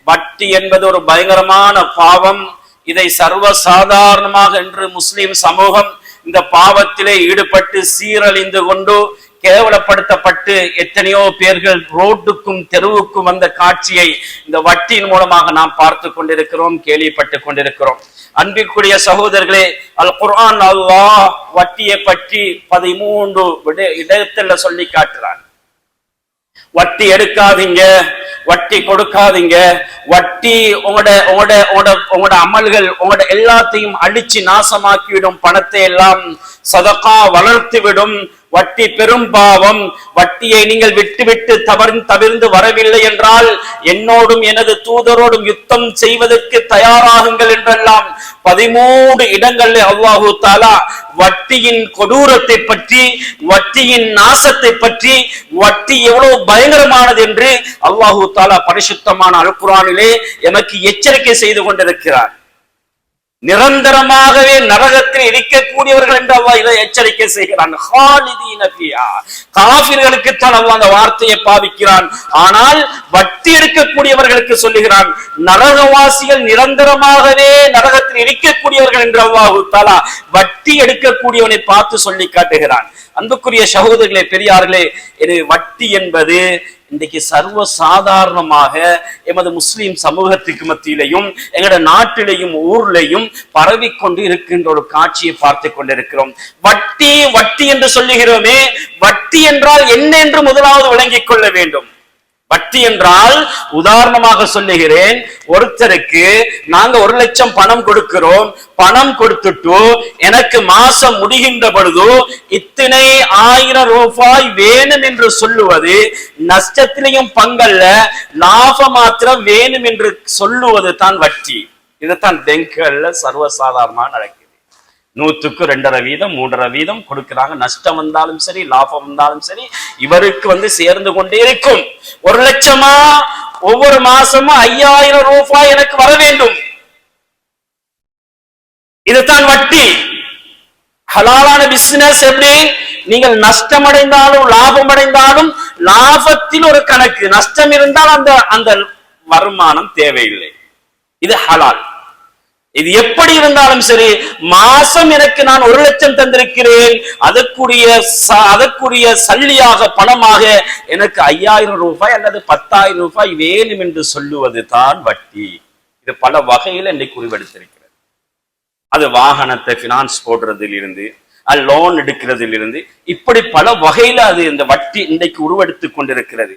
வட்டி என்பது ஒரு பயங்கரமான பாவம். இதை சர்வ சாதாரணமாக என்று முஸ்லிம் சமூகம் இந்த பாவத்திலே ஈடுபட்டு சீரழிந்து கொண்டு கேவலப்படுத்தப்பட்டு எத்தனையோ பேர்கள் ரோட்டுக்கும் தெருவுக்கும் வந்த காட்சியை இந்த வட்டியின் மூலமாக நாம் பார்த்து கொண்டிருக்கிறோம், கேள்விப்பட்டு கொண்டிருக்கிறோம். அன்பிற்குரிய சகோதரர்களே, அல் குர்ஆன் அல்லாஹ் வட்டியை பற்றி 13 இடத்துல சொல்லி காட்டுறான். வட்டி எடுக்காதீங்க, வட்டி கொடுக்காதீங்க, வட்டி உங்களோட அமல்கள் உங்களோட எல்லாத்தையும் அழிச்சு நாசமாக்கிவிடும், பணத்தை எல்லாம் சதகா வளர்த்து விடும், வட்டி பெரும் பாவம், வட்டியை நீங்கள் விட்டு தவிர்ந்து வரவில்லை என்றால் என்னோடும் எனது தூதரோடும் யுத்தம் செய்வதற்கு தயாராகுங்கள் என்றெல்லாம் 13 இடங்களில் அல்லாஹு தஆலா வட்டியின் கொடூரத்தை பற்றி, வட்டியின் நாசத்தை பற்றி, வட்டி எவ்வளவு பயங்கரமானது என்று அல்லாஹு தஆலா பரிசுத்தமான அல் குர்ஆனிலே எமக்கு எச்சரிக்கை செய்து கொண்டிருக்கிறார். நிரந்தரமாகவே நரகத்தில் இருக்கக்கூடியவர்கள் என்று அல்லாஹ் இதை எச்சரிக்கை செய்கிறான். காஃபிர்களுக்கு தான் அல்லாஹ் அந்த வார்த்தையை பாவிக்கிறான். ஆனால் வட்டி எடுக்கக்கூடியவர்களுக்கு சொல்லுகிறான், நரகவாசிகள் நிரந்தரமாகவே நரகத்தில் இருக்கக்கூடியவர்கள் என்று அல்லாஹ் தஆலா வட்டி எடுக்கக்கூடியவனை பார்த்து சொல்லி காட்டுகிறான். அன்புக்குரிய சகோதரர்களே, பெரியார்களே, இது வட்டி என்பது இன்றைக்கு சர்வ சாதாரணமாக எமது முஸ்லிம் சமூகத்துக்கு மத்தியிலையும் எங்களோட நாட்டிலையும் ஊர்லையும் பரவிக்கொண்டு இருக்கின்ற ஒரு காட்சியை பார்த்து கொண்டிருக்கிறோம். வட்டி வட்டி என்று சொல்லுகிறோமே, வட்டி என்றால் என்ன என்று முதலாவது விளங்கிக் கொள்ள வேண்டும். வட்டி என்றால், உதாரணமாக சொல்லுகிறேன், ஒருத்தருக்கு நாங்க 1 லட்சம் பணம் கொடுக்கிறோம், பணம் கொடுத்துட்டு எனக்கு மாசம் முடிகின்ற பொழுது இத்தனை 1000 ரூபாய் வேணும் என்று சொல்லுவது, நஷ்டத்திலையும் பங்கல்ல லாபம் மாத்திரம் வேணும் என்று சொல்லுவது தான் வட்டி. இதுதான் பெங்கல்ல சர்வசாதாரணமாக நடக்குது. 100க்கு 2.5%, 3.5% கொடுக்கிறாங்க. நஷ்டம் வந்தாலும் சரி, லாபம் வந்தாலும் சரி, இவருக்கு சேர்ந்து கொண்டே இருக்கும். 1 லட்சமா ஒவ்வொரு மாசமும் 5000 ரூபாய் எனக்கு வர வேண்டும். இதுதான் வட்டி. ஹலாலான பிசினஸ் எப்படி? நீங்கள் நஷ்டம் அடைந்தாலும் லாபம் அடைந்தாலும் லாபத்தில் ஒரு கணக்கு, நஷ்டம் இருந்தால் அந்த வருமானம் தேவையில்லை. இது ஹலால். இது எப்படி இருந்தாலும் சரி, மாசம் எனக்கு நான் 1 லட்சம் தந்திருக்கிறேன், அதற்குரிய சல்லியாக பணமாக எனக்கு 5000 ரூபாய் அல்லது 10,000 ரூபாய் வேணும் என்று சொல்லுவது தான் வட்டி. இது பல வகையில இன்னைக்கு உருவெடுத்திருக்கிறது. அது வாகனத்தை பினான்ஸ் போடுறதில் இருந்து, லோன் எடுக்கிறதில் இருந்து, இப்படி பல வகையில அது இந்த வட்டி இன்றைக்கு உருவெடுத்துக் கொண்டிருக்கிறது.